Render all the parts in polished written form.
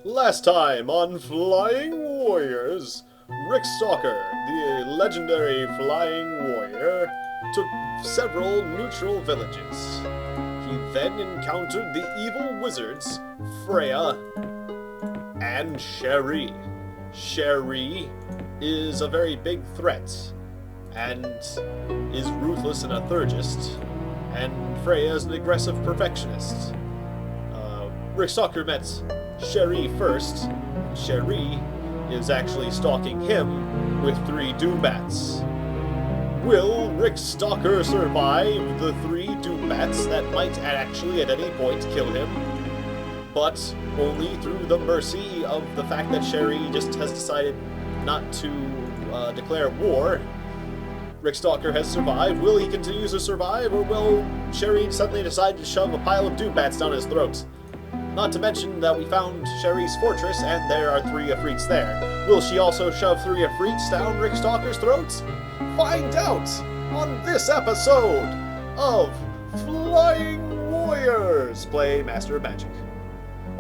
Last time on Flying Warriors, Rick Stalker, the legendary flying warrior, took several neutral villages. He then encountered the evil wizards, Freya and Sherry. Sherry is a very big threat and is ruthless and a thurgist, and Freya is an aggressive perfectionist. Rick Stalker met Sherry first. Sherry is actually stalking him with 3 Doombats. Will Rick Stalker survive the 3 Doombats that might actually at any point kill him? But only through the mercy of the fact that Sherry just has decided not to declare war. Rick Stalker has survived. Will he continue to survive, or will Sherry suddenly decide to shove a pile of Doombats down his throat? Not to mention that we found Sherry's fortress, and there are 3 Afrits there. Will she also shove 3 Afrits down Rick Stalker's throats? Find out on this episode of Flying Warriors Play Master of Magic.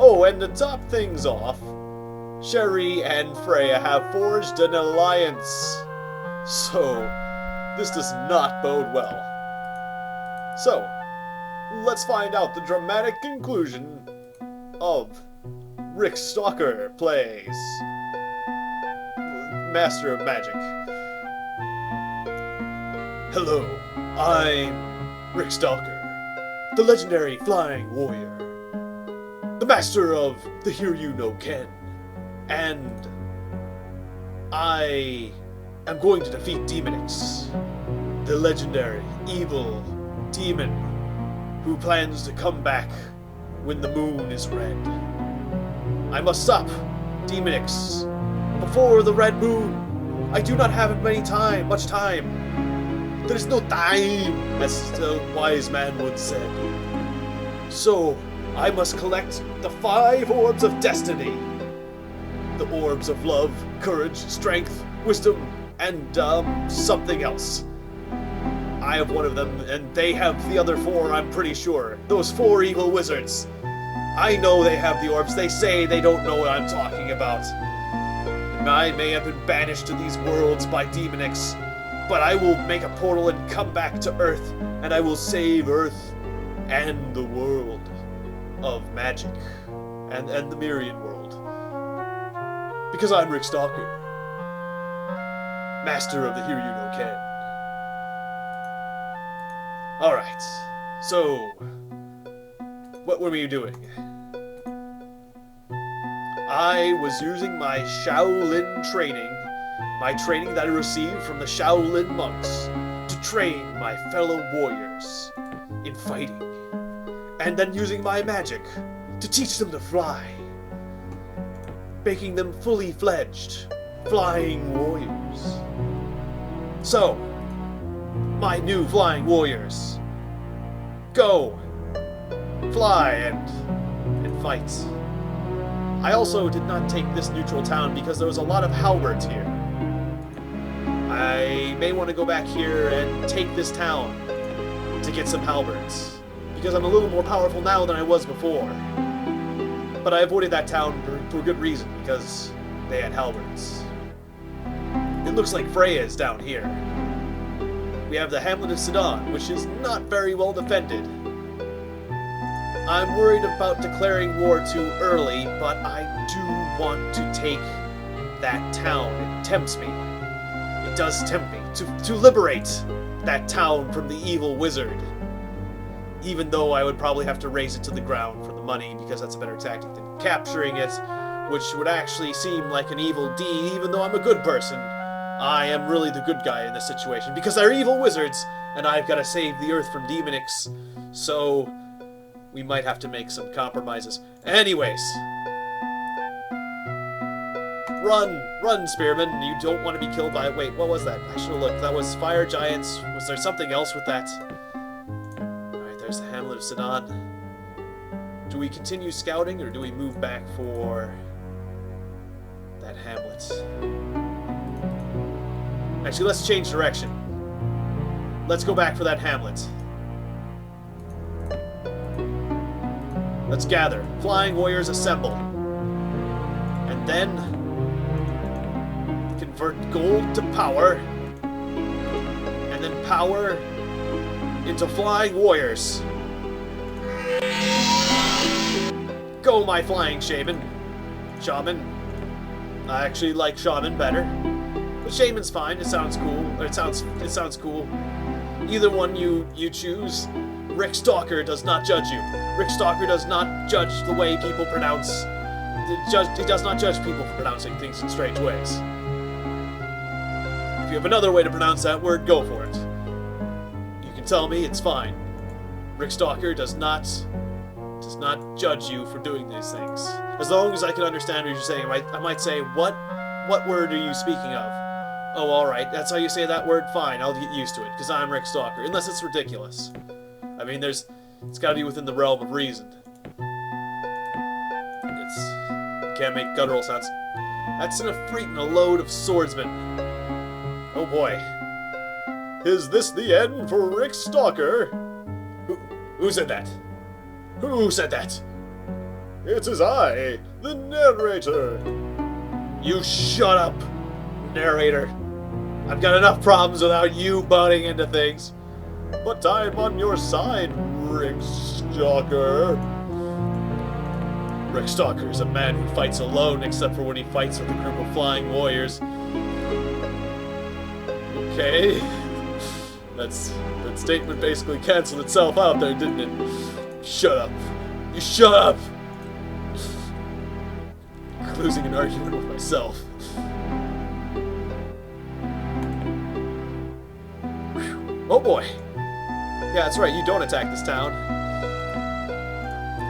Oh, and to top things off, Sherry and Freya have forged an alliance. So, this does not bode well. So, let's find out the dramatic conclusion of Rick Stalker Plays Master of Magic. Hello, I'm Rick Stalker, the legendary flying warrior, the master of the Hiryuu no Ken, and I am going to defeat Demonix, the legendary evil demon who plans to come back when the moon is red. I must stop Demonix before the red moon. I do not have much time. There is no time, as the wise man once said. So, I must collect the 5 orbs of destiny. The orbs of love, courage, strength, wisdom, and, something else. I have one of them, and they have the other 4, I'm pretty sure. Those 4 evil wizards. I know they have the orbs. They say they don't know what I'm talking about. I may have been banished to these worlds by Demonix, but I will make a portal and come back to Earth, and I will save Earth and the world of magic, and the Mirian world. Because I'm Rick Stalker, master of the Hiryuu no Ken. Alright, so, what were we doing? I was using my Shaolin training, my training that I received from the Shaolin monks, to train my fellow warriors in fighting, and then using my magic to teach them to fly, making them fully fledged flying warriors. So, my new flying warriors, go, fly, and fight. I also did not take this neutral town because there was a lot of halberds here. I may want to go back here and take this town to get some halberds, because I'm a little more powerful now than I was before. But I avoided that town for good reason, because they had halberds. It looks like Freya is down here. We have the hamlet of Sidon, which is not very well defended. I'm worried about declaring war too early, but I do want to take that town. It tempts me. It does tempt me to liberate that town from the evil wizard. Even though I would probably have to raze it to the ground for the money, because that's a better tactic than capturing it, which would actually seem like an evil deed, even though I'm a good person. I am really the good guy in this situation, because they're evil wizards, and I've got to save the Earth from Demonix, so we might have to make some compromises. Anyways. Run, Spearman. You don't want to be killed by... Wait, what was that? I should have looked. That was Fire Giants. Was there something else with that? Alright, there's the hamlet of Sidon. Do we continue scouting, or do we move back for that hamlet? Actually, let's change direction. Let's go back for that hamlet. Let's gather. Flying warriors assemble. then convert gold to power, and then power into flying warriors. Go, my flying shaman. Shaman. I actually like shaman better. But shaman's fine. It sounds cool. Or it sounds cool. Either one you choose, Rick Stalker does not judge you. Rick Stalker does not judge the way people pronounce. He does not judge people for pronouncing things in strange ways. If you have another way to pronounce that word, go for it. You can tell me, it's fine. Rick Stalker does not judge you for doing these things. As long as I can understand what you're saying, I might say, what word are you speaking of? Oh, alright, that's how you say that word? Fine, I'll get used to it, because I'm Rick Stalker. Unless it's ridiculous. I mean, it's gotta be within the realm of reason. You can't make guttural sounds. That's an Efreet and a load of swordsmen. Oh boy. Is this the end for Rick Stalker? Who said that? Who said that? It is I, the narrator. You shut up, narrator. I've got enough problems without you butting into things. But I'm on your side, Rick Stalker. Rick Stalker is a man who fights alone, except for when he fights with a group of flying warriors. Okay. That statement basically canceled itself out there, didn't it? Shut up. You shut up! I'm losing an argument with myself. Whew. Oh boy. Yeah, that's right, you don't attack this town.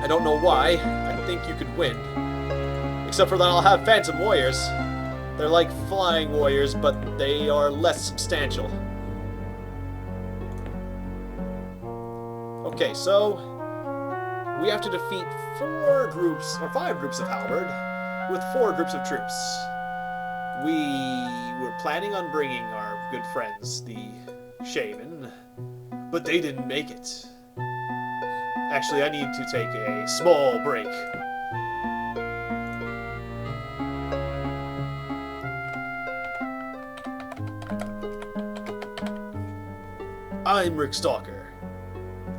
I don't know why. I think you could win. Except for that I'll have Phantom Warriors. They're like flying warriors, but they are less substantial. Okay, so we have to defeat 5 groups of halberd with 4 groups of troops. We were planning on bringing our good friends, the shaman, but they didn't make it. Actually, I need to take a small break. I'm Rick Stalker.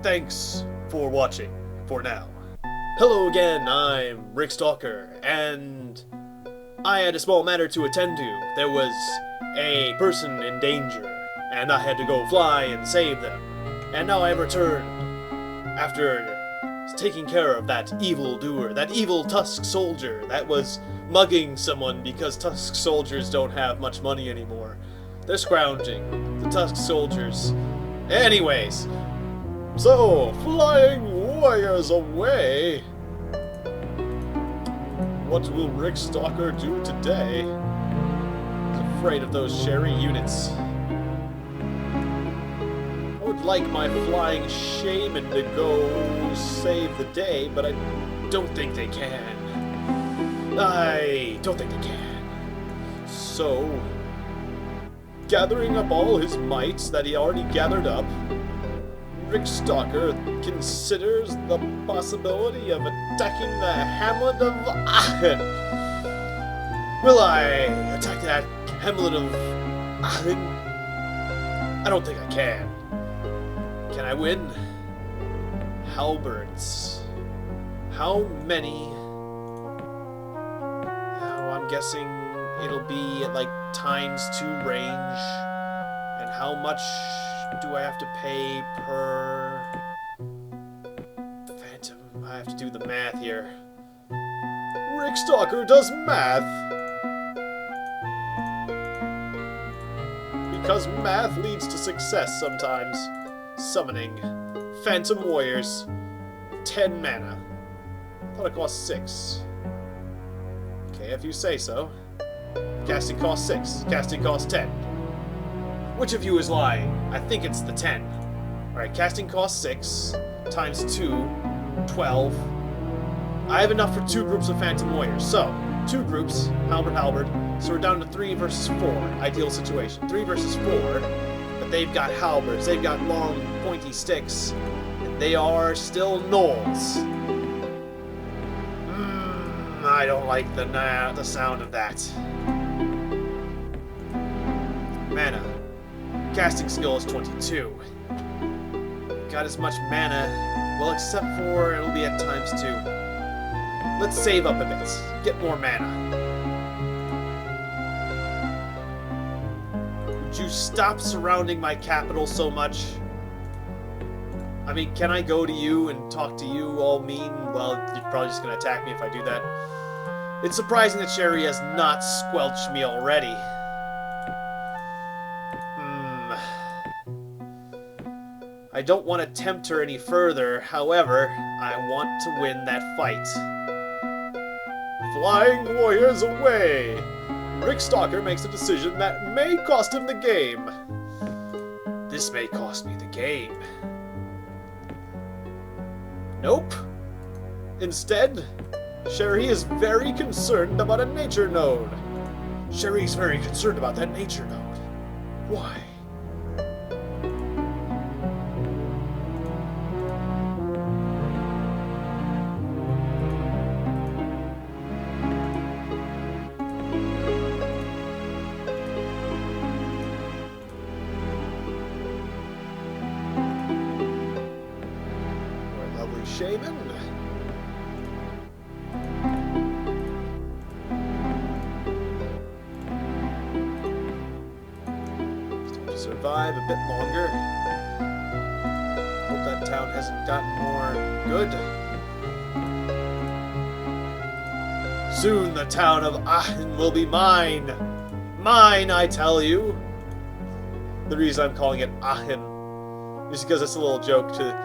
Thanks for watching, for now. Hello again, I'm Rick Stalker, and I had a small matter to attend to. There was a person in danger, and I had to go fly and save them. And now I return after taking care of that evil doer, that evil Tusk soldier that was mugging someone because Tusk soldiers don't have much money anymore. They're scrounging, the Tusk soldiers. Anyways, so, flying warriors away. What will Rick Stalker do today? He's afraid of those Sherry units. I would like my flying shaman to go save the day, but I don't think they can. I don't think they can. So, gathering up all his might that he already gathered up, Rick Stalker considers the possibility of attacking the hamlet of Aachen. Will I attack that hamlet of Aachen? I don't think I can. Can I win? Halberds. How many? Oh, I'm guessing it'll be at like ×2 range. And how much do I have to pay per Phantom? I have to do the math here. Rick Stalker does math! Because math leads to success sometimes. Summoning Phantom Warriors. 10 mana. I thought it cost 6. Okay, if you say so. Casting costs 6. Casting costs 10. Which of you is lying? I think it's the 10. Alright, casting costs 6 times 2, 12. I have enough for 2 groups of Phantom Warriors. So, 2 groups, halberd. So we're down to 3 versus 4. Ideal situation. 3 versus 4. But they've got halberds. They've got long, pointy sticks. And they are still gnolls. I I don't like the sound of that. Mana. Casting skill is 22. Got as much mana, well, except for it'll be at ×2. Let's save up a bit. Get more mana. Would you stop surrounding my capital so much? I mean, can I go to you and talk to you all mean? Well, you're probably just going to attack me if I do that. It's surprising that Sherry has not squelched me already. I don't want to tempt her any further, however, I want to win that fight. Flying warriors away! Rick Stalker makes a decision that may cost him the game. This may cost me the game. Nope. Instead, Sherry is very concerned about a nature node. Sherry's very concerned about that nature node. Why? Shaman. To survive a bit longer. Hope that town hasn't gotten more good. Soon the town of Aachen will be mine. Mine, I tell you. The reason I'm calling it Aachen is because it's a little joke to it.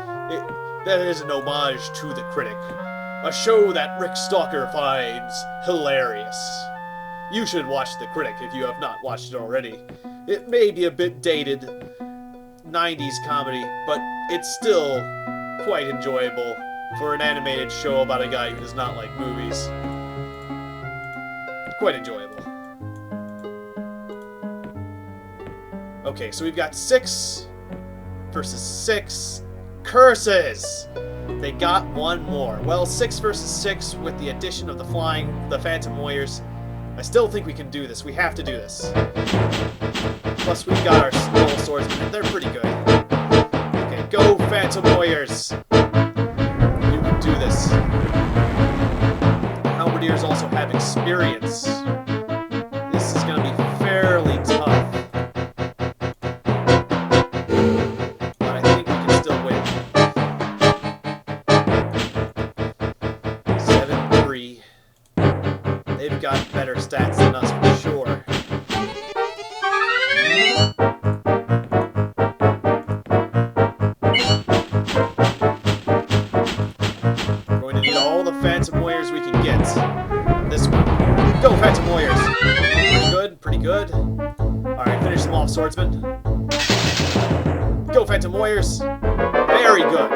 That is an homage to The Critic, a show that Rick Stalker finds hilarious. You should watch The Critic if you have not watched it already. It may be a bit dated, 90s comedy, but it's still quite enjoyable for an animated show about a guy who does not like movies. Quite enjoyable. Okay, so we've got 6 versus 6. Curses! They got one more. Well, 6 versus 6 with the addition of the Phantom Warriors. I still think we can do this. We have to do this. Plus, we've got our Skull Swordsmen. They're pretty good. Okay, go Phantom Warriors! You can do this. The Halberdiers also have experience. This is going to be fairly tough. They've got better stats than us for sure. We're going to need all the Phantom Warriors we can get. This one. Go, Phantom Warriors! Pretty good, pretty good. Alright, finish them off, Swordsman. Go, Phantom Warriors! Very good.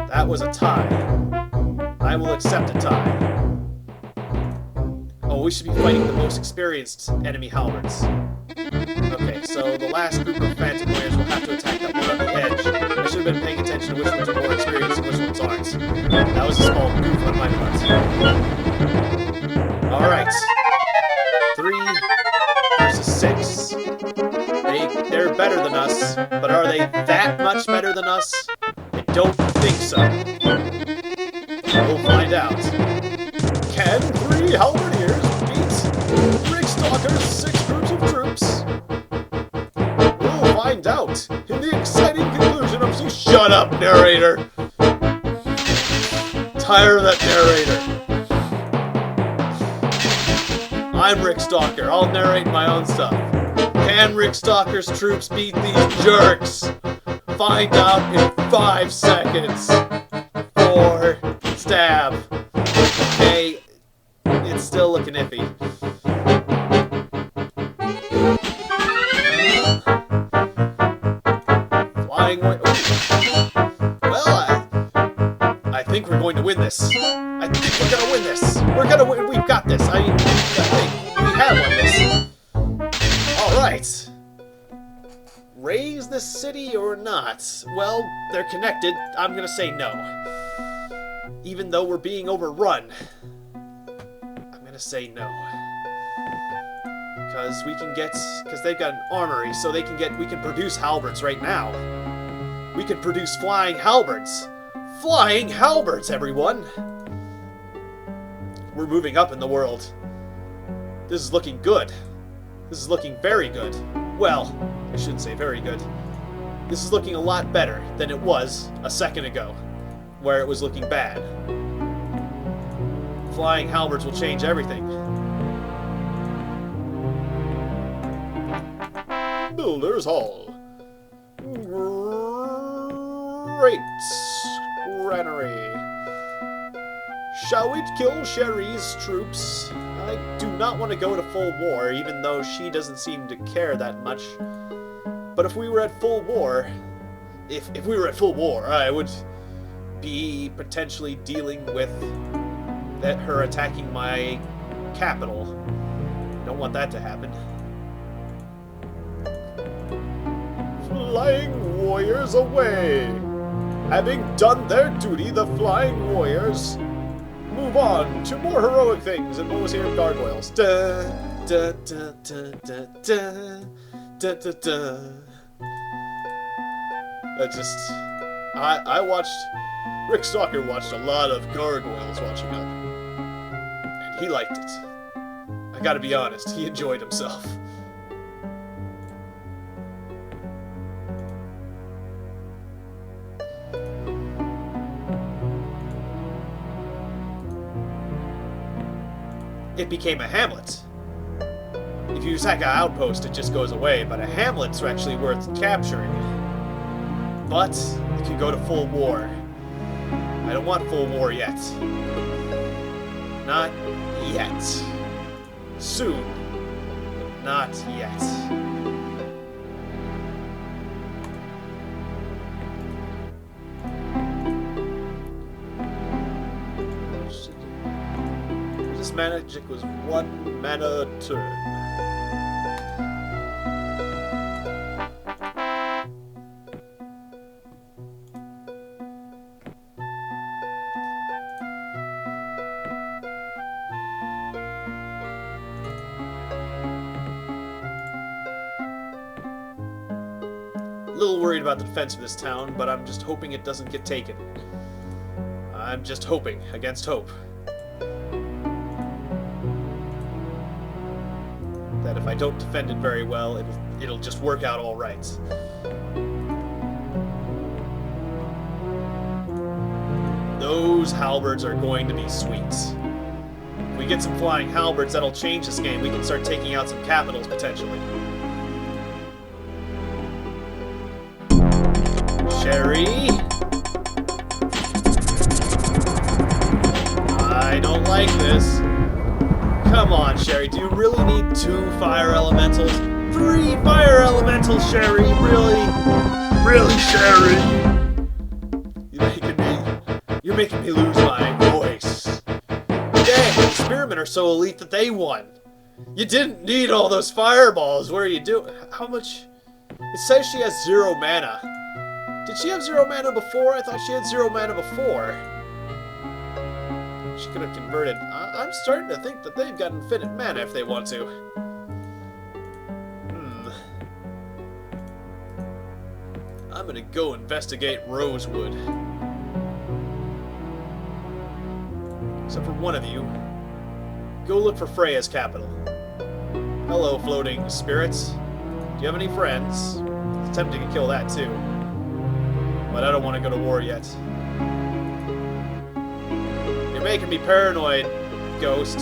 That was a tie. I will accept a tie. Oh, we should be fighting the most experienced enemy halberds. Okay, so the last group of Phantom Warriors will have to attack that one on the edge. I should have been paying attention to which ones are more experienced and which ones aren't. That was a small goof on my part. Alright. 3 versus 6. They're better than us, but are they that much better than us? I don't think so. We'll find out. Can 3 halberdiers beat Rick Stalker's 6 groups of troops? We'll find out in the exciting conclusion of some— Shut up, narrator! Tired of that narrator. I'm Rick Stalker. I'll narrate my own stuff. Can Rick Stalker's troops beat these jerks? Find out in 5 seconds. 4. Stab. Okay. It's still looking iffy. Flying away. Well, I think we're going to win this. I think we're gonna win this. We're gonna win. We've got this. I think we have won this. All right. Raise the city or not? Well, they're connected. I'm gonna say no. Even though we're being overrun. gonna say no. Because they've got an armory, so we can produce halberds right now. We can produce flying halberds. Flying halberds, everyone! We're moving up in the world. This is looking good. This is looking very good. Well, I shouldn't say very good. This is looking a lot better than it was a second ago, where it was looking bad. Flying halberds will change everything. Builder's Hall. Great granary. Shall we kill Sherry's troops? I do not want to go to full war, even though she doesn't seem to care that much. But if we were at full war, if we were at full war, I would be potentially dealing with her attacking my capital. Don't want that to happen. Flying warriors away! Having done their duty, the flying warriors move on to more heroic things and what was here? Gargoyles. Da, da, da, da, da, da, da, da, da. I watched, Rick Stalker watched a lot of Gargoyles watching up. And he liked it. I gotta be honest, he enjoyed himself. It became a hamlet. If you attack an outpost, it just goes away, but a hamlet's actually worth capturing. But it can go to full war. I don't want full war yet. Not yet. Soon. Not yet. This magic was 1 mana a turn. A little worried about the defense of this town, but I'm just hoping it doesn't get taken. I'm just hoping against hope. That if I don't defend it very well, it'll just work out all right. Those halberds are going to be sweet. If we get some flying halberds, that'll change this game. We can start taking out some capitals potentially. Sherry? I don't like this. Come on, Sherry, do you really need 2 fire elementals? 3 fire elementals, Sherry! Really? Really, Sherry? You're making me lose my voice. Dang, the spearmen are so elite that they won. You didn't need all those fireballs. What are you doing? How much? It says she has 0 mana. Did she have 0 mana before? I thought she had 0 mana before. She could have converted. I'm starting to think that they've got infinite mana if they want to. I'm gonna go investigate Rosewood. Except for one of you. Go look for Freya's capital. Hello, floating spirits. Do you have any friends? It's tempting to kill that too. But I don't want to go to war yet. You're making me paranoid, Ghost.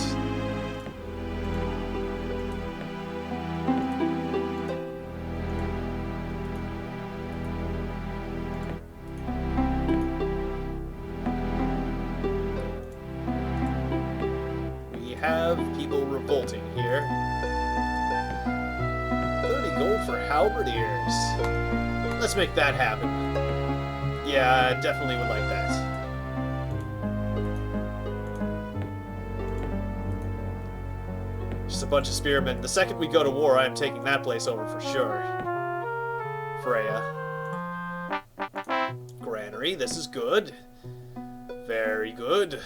We have people revolting here. 30 gold for halberdiers. Let's make that happen. Yeah, I definitely would like that. Just a bunch of spearmen. The second we go to war, I am taking that place over for sure. Freya. Granary, this is good. Very good.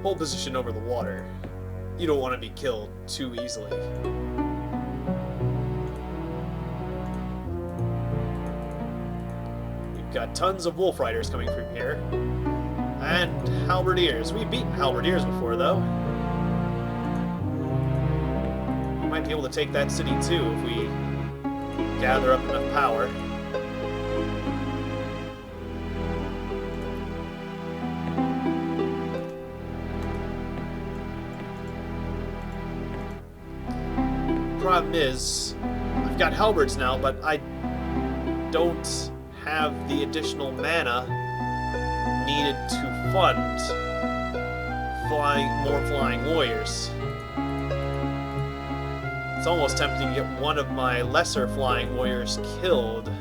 Hold position over the water. You don't want to be killed too easily. We've got tons of wolf riders coming from here. And halberdiers. We've beaten halberdiers before, though. We might be able to take that city, too, if we gather up enough power. Problem is, I've got halberds now, but I don't have the additional mana needed to fund more flying warriors. It's almost tempting to get one of my lesser flying warriors killed,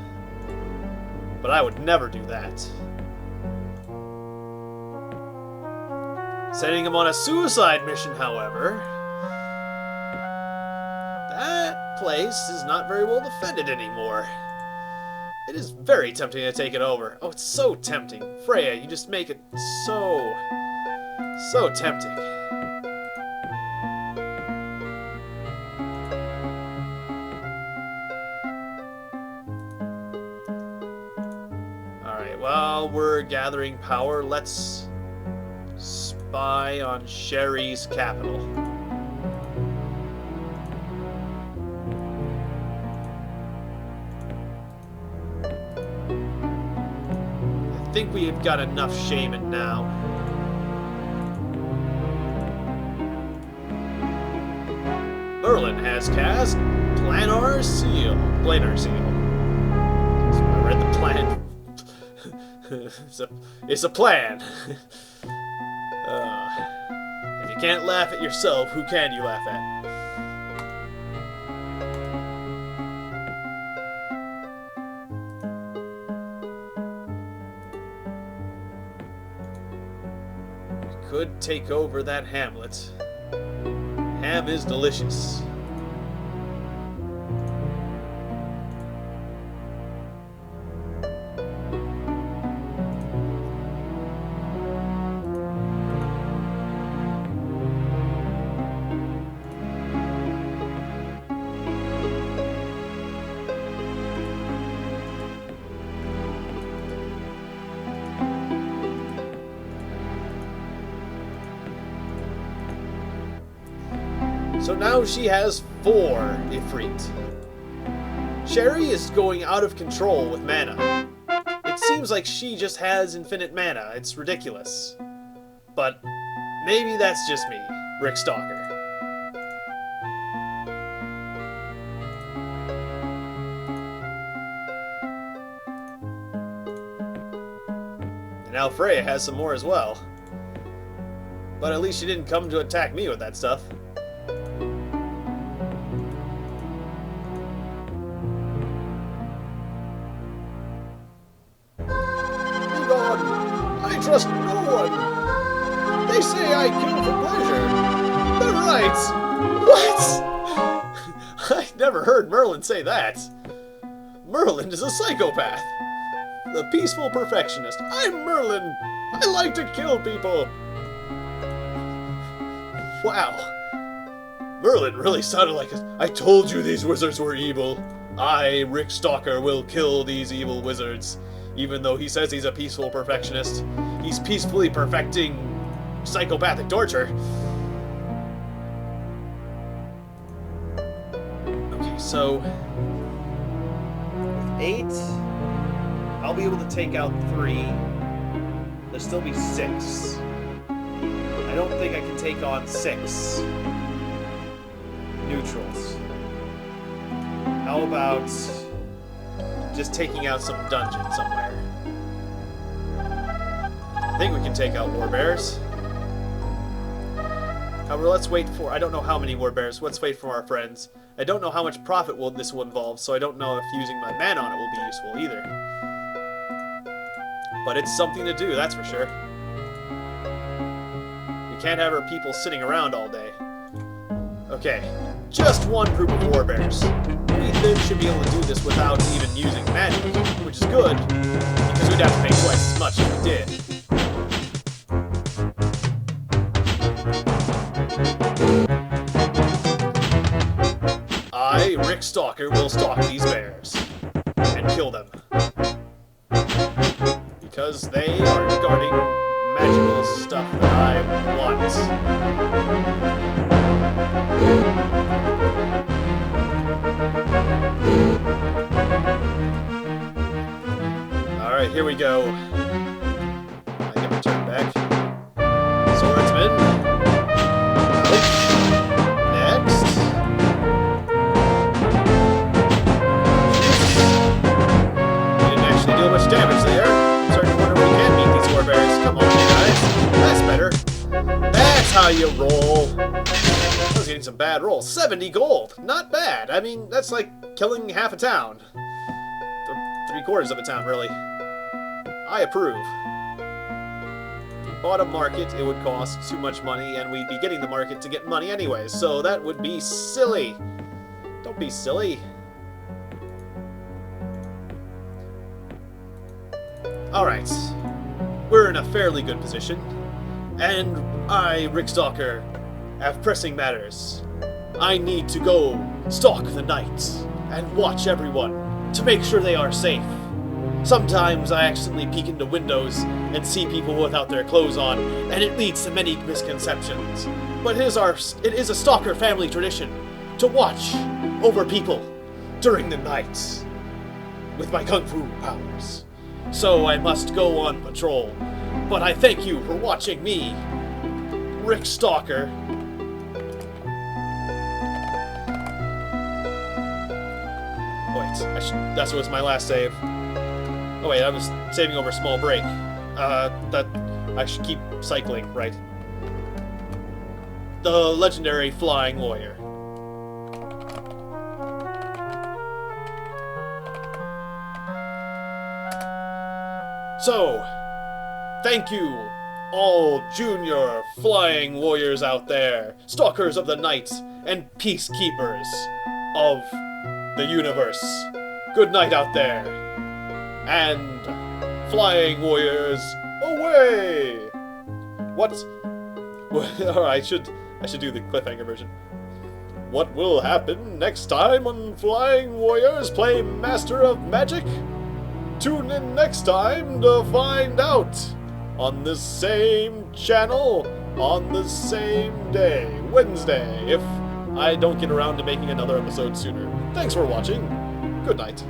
but I would never do that. Sending him on a suicide mission, however, that place is not very well defended anymore. It is very tempting to take it over. Oh, it's so tempting. Freya, you just make it so tempting. Alright, while we're gathering power, let's spy on Sherry's capital. I think we've got enough shaman now. Merlin has cast Planar Seal. So I read the plan. It's a plan. If you can't laugh at yourself, who can you laugh at? Could take over that hamlet. Ham is delicious. So now she has 4 Ifrit. Sherry is going out of control with mana. It seems like she just has infinite mana. It's ridiculous. But maybe that's just me, Rick Stalker. And now Freya has some more as well. But at least she didn't come to attack me with that stuff. I trust no one. They say I kill for pleasure. They're right. What? I never heard Merlin say that. Merlin is a psychopath. The peaceful perfectionist. I'm Merlin. I like to kill people. Wow. Merlin really sounded like I told you these wizards were evil. I, Rick Stalker, will kill these evil wizards. Even though he says he's a peaceful perfectionist, he's peacefully perfecting psychopathic torture. Okay, so with 8, I'll be able to take out 3. There'll still be 6. I don't think I can take on 6 neutrals. How about just taking out some dungeon somewhere? I think we can take out warbears. However, let's wait for... I don't know how many warbears. Let's wait for our friends. I don't know how much profit this will involve, so I don't know if using my mana on it will be useful either. But it's something to do, that's for sure. We can't have our people sitting around all day. Okay, just 1 group of warbears. We then should be able to do this without even using magic, which is good, because we'd have to pay twice as much if we did. Rick Stalker will stalk these bears and kill them. Because they are guarding magical stuff that I want. Alright, here we go. I get my turn back. Swordsman. Ouch. Next. We didn't actually deal much damage there. I'm starting to wonder if we can beat these warbears. Come on, you guys. That's better. That's how you roll. I was getting some bad rolls. 70 gold. Not bad. I mean, that's like killing half a town. Three-quarters of a town, really. I approve. If we bought a market, it would cost too much money, and we'd be getting the market to get money anyway, so that would be silly. Don't be silly. Alright. We're in a fairly good position. And I, Rick Stalker, have pressing matters. I need to go stalk the knights and watch everyone to make sure they are safe. Sometimes I accidentally peek into windows and see people without their clothes on, and it leads to many misconceptions. But it is a Stalker family tradition to watch over people during the night with my kung fu powers. So I must go on patrol. But I thank you for watching me, Rick Stalker. Wait, that was my last save. Oh wait, I was saving over a small break. That I should keep cycling, right? The legendary flying warrior. So, thank you, all junior flying warriors out there, stalkers of the night, and peacekeepers of the universe. Good night out there. And flying warriors away. What? Alright, I should do the cliffhanger version. What will happen next time on Flying Warriors Play Master of Magic? Tune in next time to find out on the same channel on the same day, Wednesday, if I don't get around to making another episode sooner. Thanks for watching. Good night.